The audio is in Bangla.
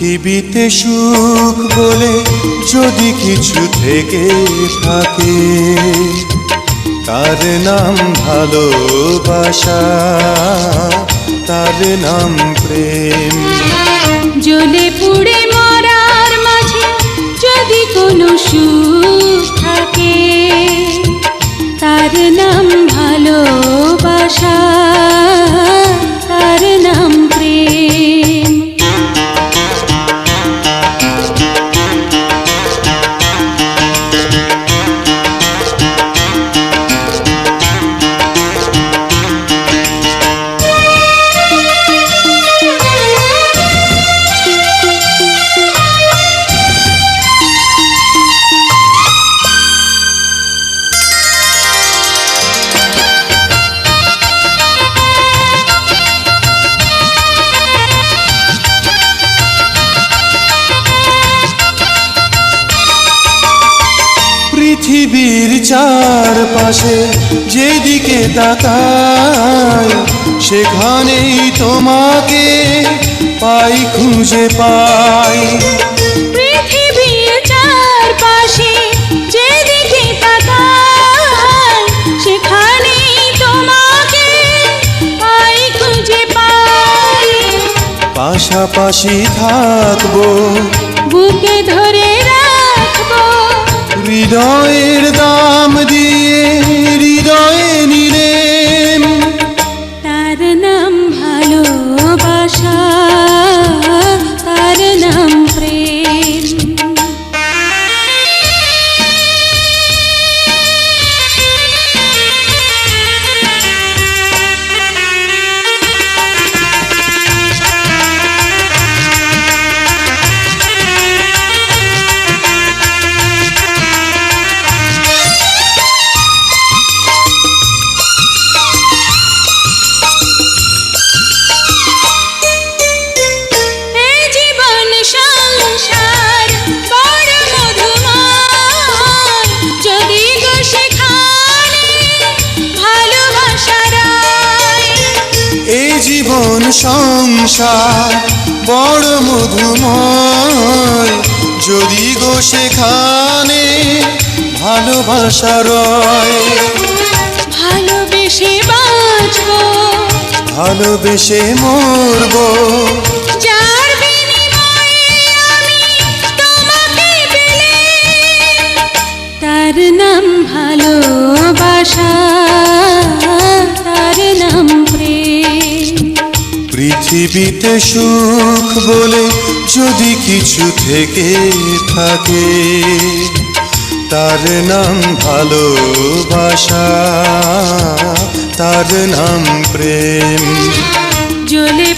পৃথিবীতে সুখ বলে যদি কিছু থেকে থাকে, তার নাম ভালোবাসা, তার নাম প্রেম। জ্বলে পুড়ে মরার মাঝে যদি কোনো সুখ থাকে, তার নাম ভালোবাসা, তার নাম প্রেম। পৃথিবীর চারপাশে যেদিকে তাকাই, সেখানেই তোমাকে পাই, খুঁজে পাই। পৃথিবীর চারপাশে যেদিকে তাকাই, সেখানেই তোমাকে পাই, খুঁজে পাই। পাশাপাশি থাকবো, বুকে ধরে রাখবো, হৃদয়ের দাম দিয়ে হৃদয়ে নিলেম। তার নাম ভালোবাসা, তার নাম প্রেম। জীবন সংসার বড় মধুময়, যদি গো সেখানে ভালোবাসা রয়। ভালোবেসে বাঁচবো, ভালোবেসে মরবো, যার বিনিময়ে আমি তোমাকে পেলে, তার নাম ভালোবাসা, তার নাম প্রেম। পৃথিবীতে সুখ বলে যদি কিছু থেকে থাকে, তার নাম ভালোবাসা, তার নাম প্রেম। জ্বলে